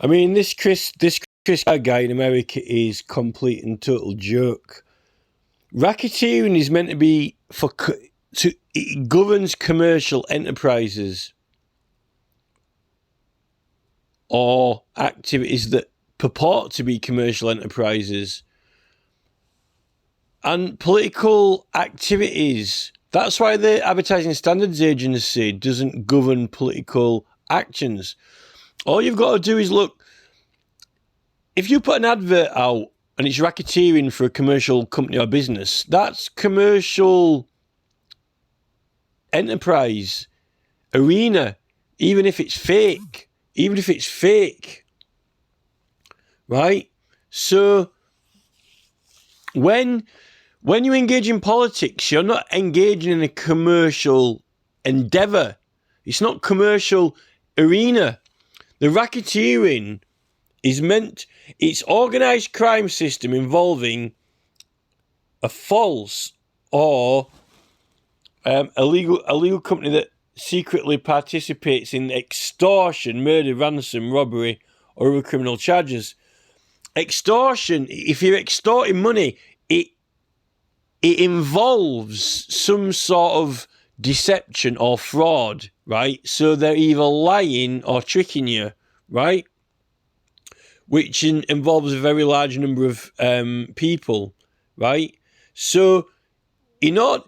I mean, this Chris Carr guy in America is complete and total joke. Racketeering is meant to be it governs commercial enterprises or activities that purport to be commercial enterprises and political activities. That's why the Advertising Standards Agency doesn't govern political actions. All you've got to do is look. If you put an advert out and it's racketeering for a commercial company or business, that's commercial enterprise arena, even if it's fake. Right? So when you engage in politics, you're not engaging in a commercial endeavour. It's not commercial arena. The racketeering it's organised crime system involving a false or illegal company that secretly participates in extortion, murder, ransom, robbery, or other criminal charges. Extortion, if you're extorting money, it involves some sort of deception or fraud, right? So they're either lying or tricking you, right? Which involves a very large number of people, right? So, it's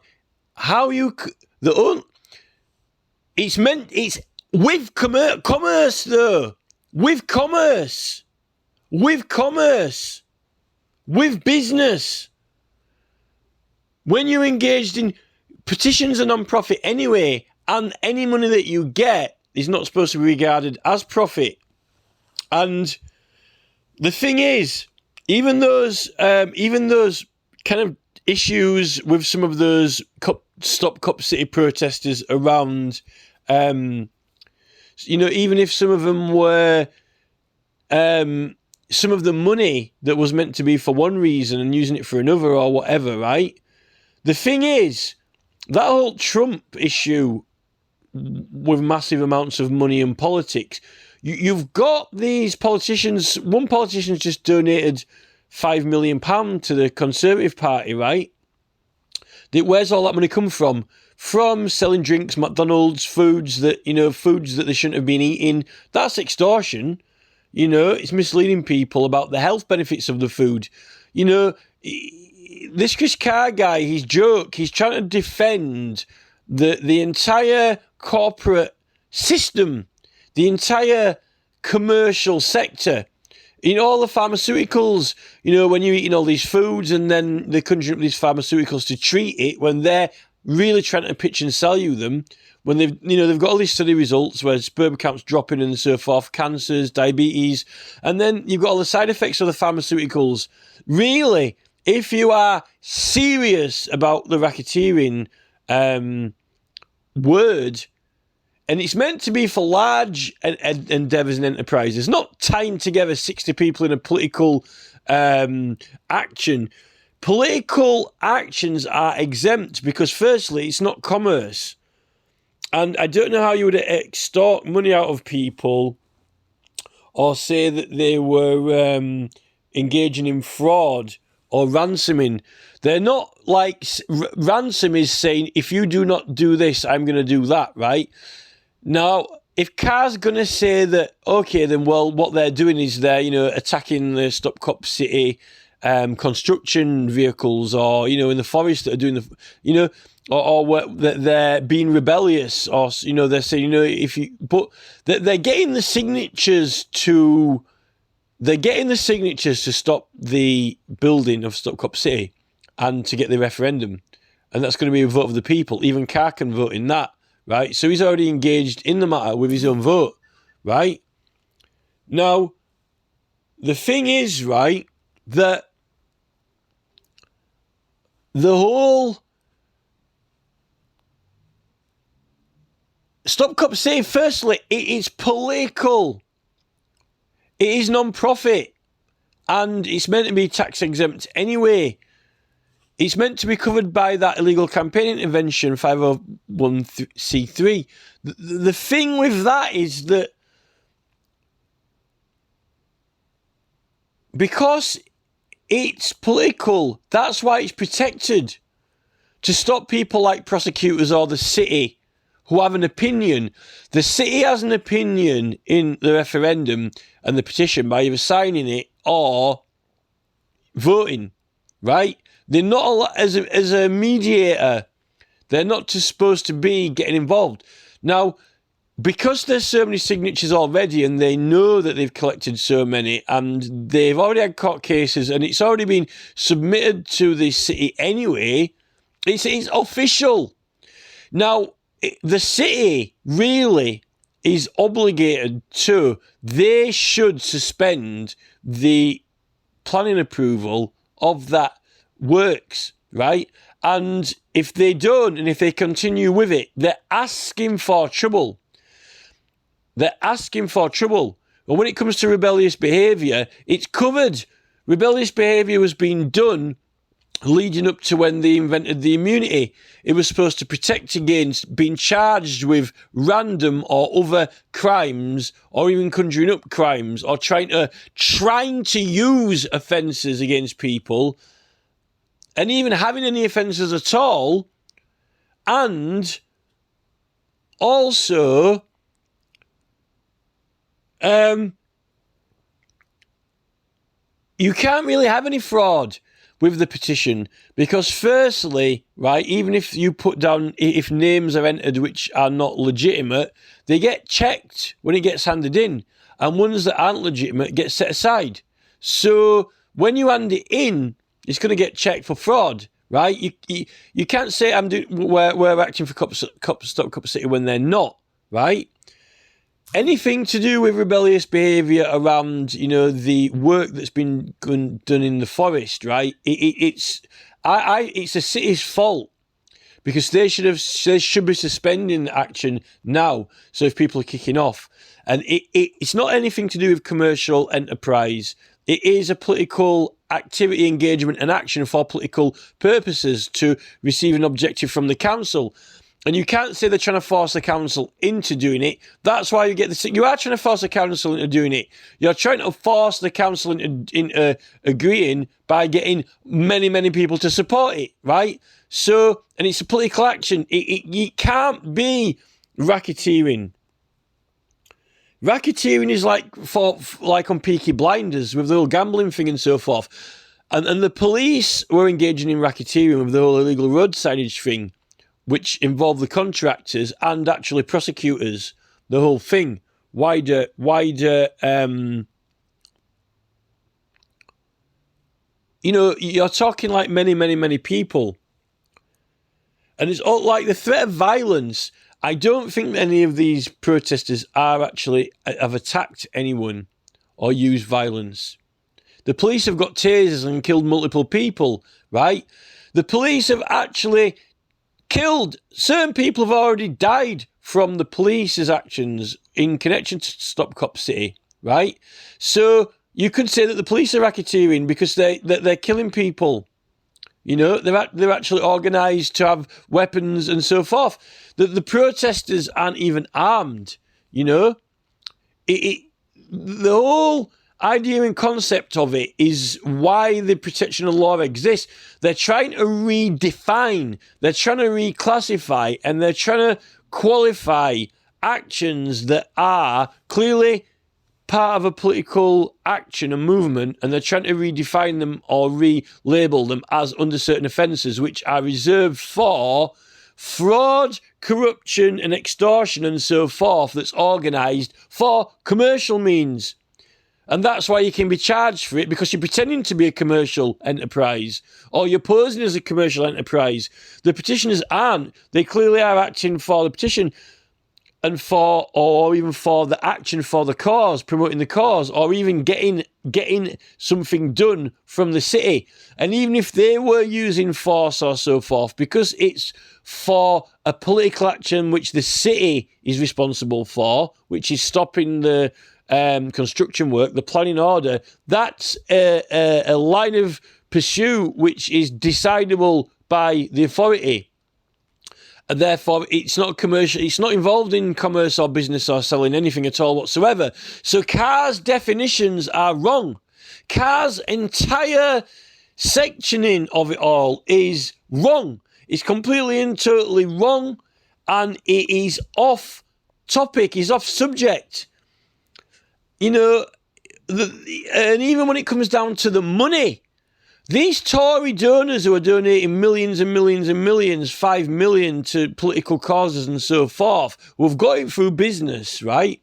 with commerce though, with business. When you're engaged in petitions are non-profit anyway, and any money that you get is not supposed to be regarded as profit. And the thing is, even those kind of issues with some of those Stop Cop City protesters around, even if some of them were, some of the money that was meant to be for one reason and using it for another or whatever, right? The thing is, that whole Trump issue with massive amounts of money and politics, you've got these politicians. One politician's just donated £5 million to the Conservative Party, right? Where's all that money come from? From selling drinks, McDonald's, foods that they shouldn't have been eating. That's extortion. It's misleading people about the health benefits of the food. This Chris Carr guy, he's trying to defend the entire corporate system, the entire commercial sector. All the pharmaceuticals, when you're eating all these foods and then they're conjuring up these pharmaceuticals to treat it, when they're really trying to pitch and sell you them, when they've got all these study results where sperm counts dropping and so forth, cancers, diabetes, and then you've got all the side effects of the pharmaceuticals. Really, if you are serious about the racketeering word, and it's meant to be for large endeavours and enterprises, not tying together 60 people in a political action. Political actions are exempt because, firstly, it's not commerce. And I don't know how you would extort money out of people or say that they were engaging in fraud or ransoming. They're not like ransom is saying, if you do not do this, I'm going to do that, right? Now, if Carr's going to say that, okay, then, well, what they're doing is they're, attacking the Stop Cop City construction vehicles, or, in the forest that are doing the, or they're being rebellious, or, they're saying, but they're getting the signatures to stop the building of Stop Cop City and to get the referendum. And that's going to be a vote of the people. Even Carr can vote in that. Right, so he's already engaged in the matter with his own vote, right? Now, the thing is, right, that the whole Stop Cop City, firstly, it is political. It is non-profit, and it's meant to be tax exempt anyway. It's meant to be covered by that illegal campaign intervention 501c3. The thing with that is that because it's political, that's why it's protected. To stop people like prosecutors or the city who have an opinion. The city has an opinion in the referendum and the petition by either signing it or voting, right? They're not, as a mediator, they're not supposed to be getting involved. Now, because there's so many signatures already and they know that they've collected so many and they've already had court cases and it's already been submitted to the city anyway, it's official. Now, the city really is obligated to, they should suspend the planning approval of that works, right? And if they don't, and if they continue with it, they're asking for trouble. They're asking for trouble. And when it comes to rebellious behaviour, it's covered. Rebellious behaviour was being done leading up to when they invented the immunity. It was supposed to protect against being charged with random or other crimes, or even conjuring up crimes, or trying to use offences against people, and even having any offences at all, and also you can't really have any fraud with the petition because, firstly, right, even if you put down, if names are entered which are not legitimate, they get checked when it gets handed in, and ones that aren't legitimate get set aside. So when you hand it in, it's going to get checked for fraud, right? You can't say we're acting for Stop Copper City when they're not, right? Anything to do with rebellious behaviour around, the work that's been done in the forest, right? It's the city's fault because they should be suspending action now. So if people are kicking off, and it's not anything to do with commercial enterprise. It is a political activity, engagement, and action for political purposes to receive an objective from the council. And you can't say they're trying to force the council into doing it. That's why you get this. You are trying to force the council into doing it. You're trying to force the council into agreeing by getting many, many people to support it, right? So, and it's a political action. It can't be racketeering. Racketeering is like on Peaky Blinders with the whole gambling thing and so forth. And the police were engaging in racketeering with the whole illegal road signage thing, which involved the contractors and actually prosecutors, the whole thing. Wider, you're talking like many, many, many people. And it's all like the threat of violence. I don't think any of these protesters have attacked anyone or used violence. The police have got tasers and killed multiple people, right? The police have actually killed. Certain people have already died from the police's actions in connection to Stop Cop City, right? So you could say that the police are racketeering because they're killing people. They're actually organised to have weapons and so forth. The protesters aren't even armed. The whole idea and concept of it is why the protection of law exists. They're trying to redefine, they're trying to reclassify, and they're trying to qualify actions that are clearly part of a political action and movement, and they're trying to redefine them or relabel them as under certain offences which are reserved for fraud, corruption and extortion and so forth that's organised for commercial means. And that's why you can be charged for it, because you're pretending to be a commercial enterprise or you're posing as a commercial enterprise. The petitioners aren't. They clearly are acting for the petition and for, or even for the action for the cause, promoting the cause, or even getting something done from the city. And even if they were using force or so forth, because it's for a political action which the city is responsible for, which is stopping the construction work, the planning order, that's a line of pursuit which is decidable by the authority. And therefore, it's not commercial. It's not involved in commerce or business or selling anything at all whatsoever. So Carr's definitions are wrong. Carr's entire sectioning of it all is wrong. It's completely and totally wrong, and it is off topic, is off subject. You know, and even when it comes down to the money, these Tory donors who are donating millions and millions and millions, 5 million to political causes and so forth, who have got it through business, right?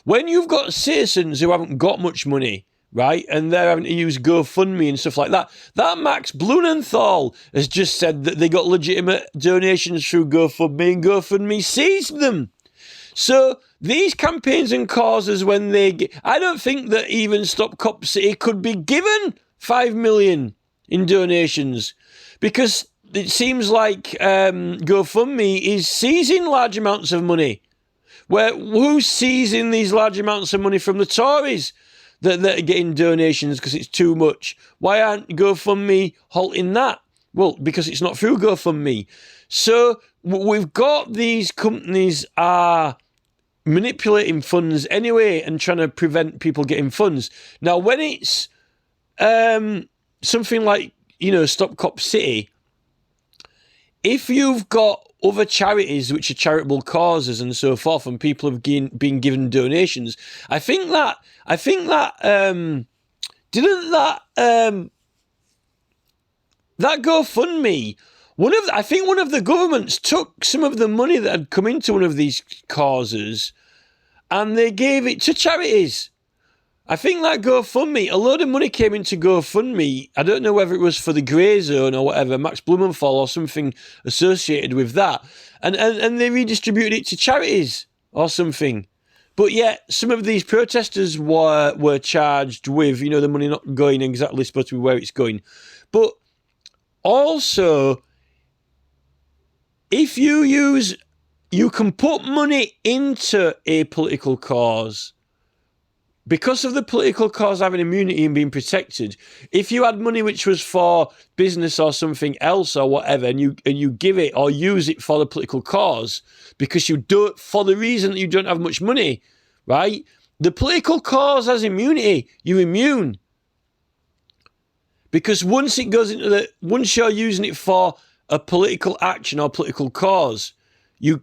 When you've got citizens who haven't got much money, right, and they're having to use GoFundMe and stuff like that, that Max Blumenthal has just said that they got legitimate donations through GoFundMe and GoFundMe seized them. So these campaigns and causes, when they I don't think that even Stop Cop City could be given 5 million in donations, because it seems like GoFundMe is seizing large amounts of money. Who's seizing these large amounts of money from the Tories that are getting donations because it's too much? Why aren't GoFundMe halting that? Well, because it's not through GoFundMe. So we've got these companies are manipulating funds anyway and trying to prevent people getting funds. Now, when it's something like, Stop Cop City, if you've got other charities which are charitable causes and so forth, and people have been given donations, I think that that GoFundMe, I think one of the governments took some of the money that had come into one of these causes and they gave it to charities. I think that GoFundMe, a load of money came into GoFundMe. I don't know whether it was for the Grey Zone or whatever, Max Blumenthal or something associated with that. And they redistributed it to charities or something. But yet, some of these protesters were charged with, the money not going exactly supposed to be where it's going. But also, if you can put money into a political cause, because of the political cause having immunity and being protected. If you had money which was for business or something else or whatever, and you give it or use it for the political cause, because you do it for the reason that you don't have much money, right? The political cause has immunity. You're immune. Because once you're using it for a political action or political cause, it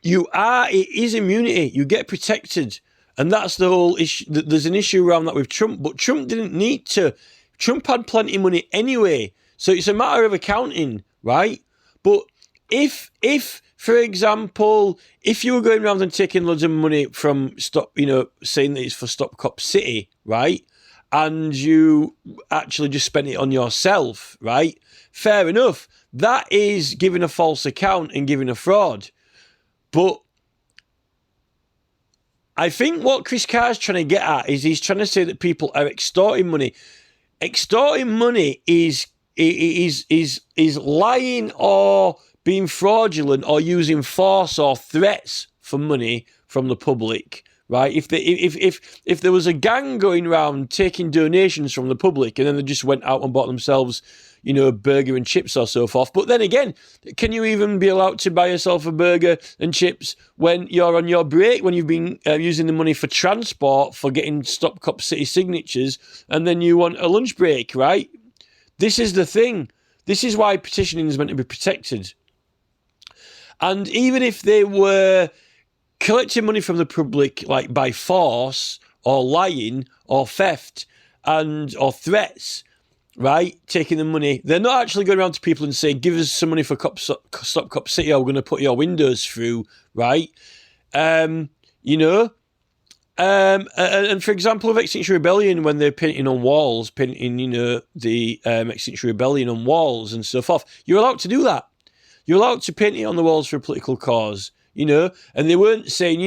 is immunity. You get protected. And that's the whole issue. There's an issue around that with Trump, but Trump didn't need to. Trump had plenty of money anyway. So it's a matter of accounting, right? But if for example, if you were going around and taking loads of money from saying that it's for Stop Cop City, right? And you actually just spent it on yourself, right? Fair enough. That is giving a false account and giving a fraud. But I think what Chris Carr's trying to get at is he's trying to say that people are extorting money. Extorting money is lying or being fraudulent or using force or threats for money from the public, right? If there was a gang going around taking donations from the public and then they just went out and bought themselves, a burger and chips or so forth. But then again, can you even be allowed to buy yourself a burger and chips when you're on your break, when you've been using the money for transport, for getting Stop Cop City signatures, and then you want a lunch break, right? This is the thing. This is why petitioning is meant to be protected. And even if they were collecting money from the public, like by force or lying or theft or threats, right, taking the money, they're not actually going around to people and saying, give us some money for Stop Cop City or we're going to put your windows through, right? And for example, of Extinction Rebellion, when they're painting on walls, the Extinction Rebellion on walls and so forth, you're allowed to do that. You're allowed to paint it on the walls for a political cause, and they weren't saying,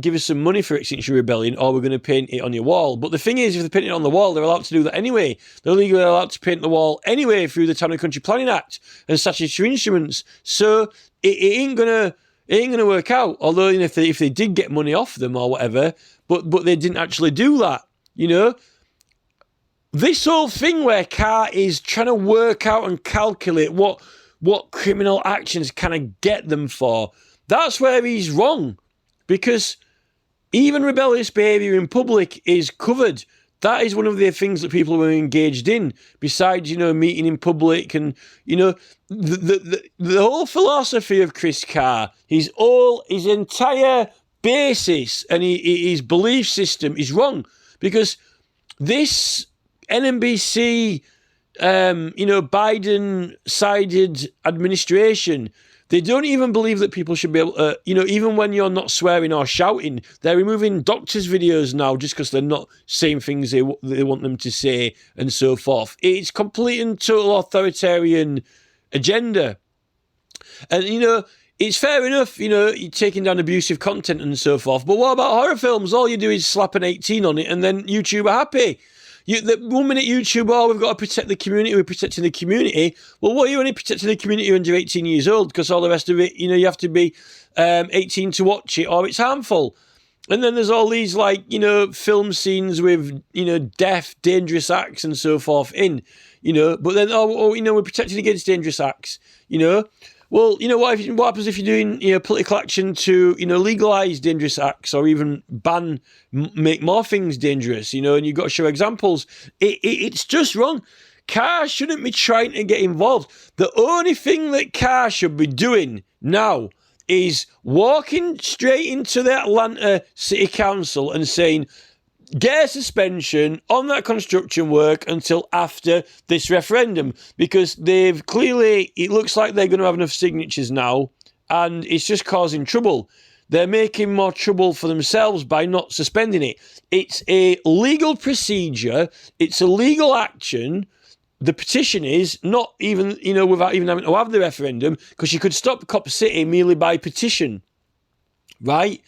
give us some money for Extinction Rebellion or we're going to paint it on your wall. But the thing is, if they paint it on the wall, they're allowed to do that anyway. They're legally allowed to paint the wall anyway through the Town and Country Planning Act and statutory instruments. So it ain't gonna work out. Although if they did get money off them or whatever, but they didn't actually do that. This whole thing where Carr is trying to work out and calculate what criminal actions can I get them for, that's where he's wrong. Because even rebellious behaviour in public is covered. That is one of the things that people were engaged in, besides, meeting in public and, the whole philosophy of Chris Carr, his entire basis and his belief system is wrong, because this NMBC, Biden-sided administration, they don't even believe that people should be able to, even when you're not swearing or shouting, they're removing doctors' videos now just because they're not saying things they want them to say and so forth. It's complete and total authoritarian agenda. And, it's fair enough, you're taking down abusive content and so forth, but what about horror films? All you do is slap an 18 on it and then YouTube are happy. The 1 minute YouTube, we've got to protect the community, we're protecting the community. Well, what are you only protecting the community when you're 18 years old? Because all the rest of it, you have to be 18 to watch it or it's harmful. And then there's all these, film scenes with, death, dangerous acts and so forth in, but then, we're protecting against dangerous acts, Well, what happens if you're doing political action to legalise dangerous acts or even make more things dangerous, and you've got to show examples. It's just wrong. Carr shouldn't be trying to get involved. The only thing that Carr should be doing now is walking straight into the Atlanta City Council and saying, get a suspension on that construction work until after this referendum, because it looks like they're going to have enough signatures now, and it's just causing trouble. They're making more trouble for themselves by not suspending it. It's a legal procedure. It's a legal action. The petition is not even, without even having to have the referendum, because you could stop Cop City merely by petition, right?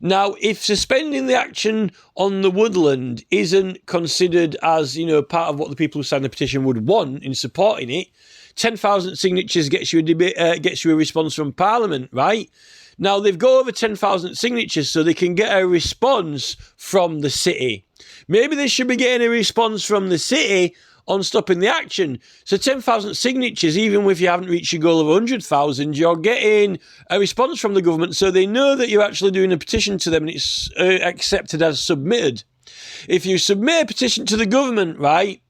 Now, if suspending the action on the woodland isn't considered as, part of what the people who signed the petition would want in supporting it, 10,000 signatures gets you a response from Parliament, right? Now, they've got over 10,000 signatures so they can get a response from the city. Maybe they should be getting a response from the city on stopping the action. So 10,000 signatures, even if you haven't reached your goal of 100,000, you're getting a response from the government, so they know that you're actually doing a petition to them and it's accepted as submitted. If you submit a petition to the government, right,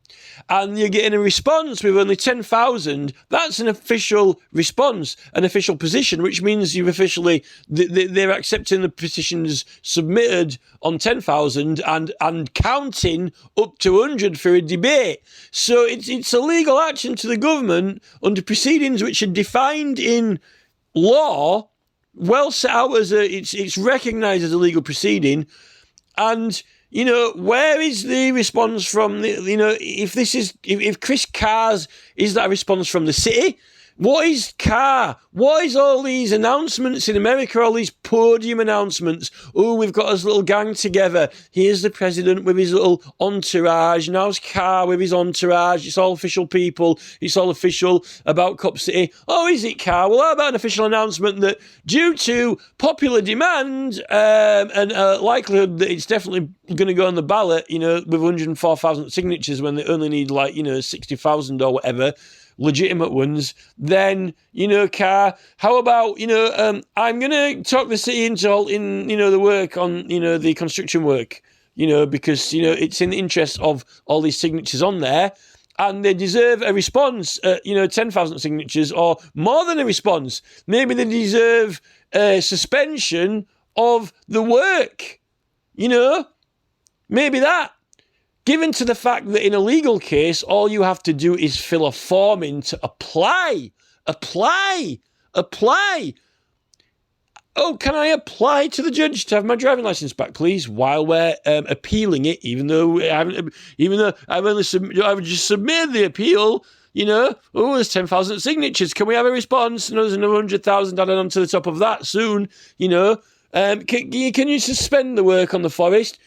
and you're getting a response with only 10,000, that's an official response, an official position, which means you've officially, they're accepting the petitions submitted on 10,000 and counting up to 100 for a debate. So it's a legal action to the government under proceedings which are defined in law, well set out it's recognised as a legal proceeding, and where is the response from if Chris Carr's, is that a response from the city? What is Carr? What is all these announcements in America, all these podium announcements? Oh, we've got us little gang together. Here's the president with his little entourage. Now's Carr with his entourage. It's all official people. It's all official about Cop City. Oh, is it, Carr? Well, how about an official announcement that due to popular demand and likelihood that it's definitely going to go on the ballot, with 104,000 signatures when they only need 60,000 or whatever, legitimate ones, then, Carr, how about, I'm going to talk the city into the work on, the construction work, because, it's in the interest of all these signatures on there, and they deserve a response, 10,000 signatures or more than a response. Maybe they deserve a suspension of the work, maybe that. Given to the fact that in a legal case, all you have to do is fill a form in to apply. Oh, can I apply to the judge to have my driving license back, please? While we're appealing it, even though I've just submitted the appeal. Oh, there's 10,000 signatures. Can we have a response? No, there's another 100,000 added on to the top of that soon. Can you suspend the work on the forest?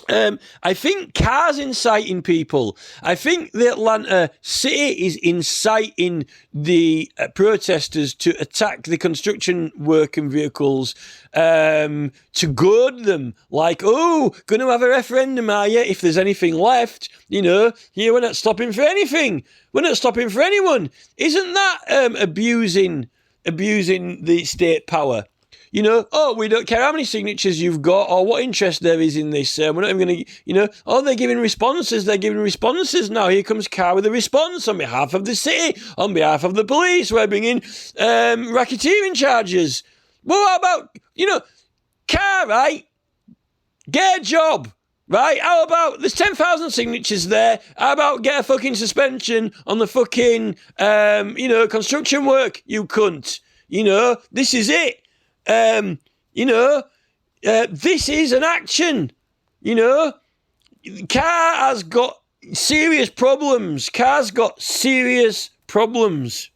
I think Carr's inciting people. I think the Atlanta City is inciting the protesters to attack the construction working vehicles, to goad them. Like, oh, going to have a referendum, are you? If there's anything left, here we're not stopping for anything. We're not stopping for anyone. Isn't that abusing the state power? You know, oh, we don't care how many signatures you've got or what interest there is in this. We're not even going to, you know, oh, they're giving responses. They're giving responses now. Here comes Carr with a response on behalf of the city, on behalf of the police. We're bringing racketeering charges. Well, how about, you know, Carr, right? Get a job. Right, how about, there's 10,000 signatures there, how about get a fucking suspension on the fucking, you know, construction work, you cunt. You know, this is it. You know, this is an action. You know, Carr has got serious problems. Carr's got serious problems.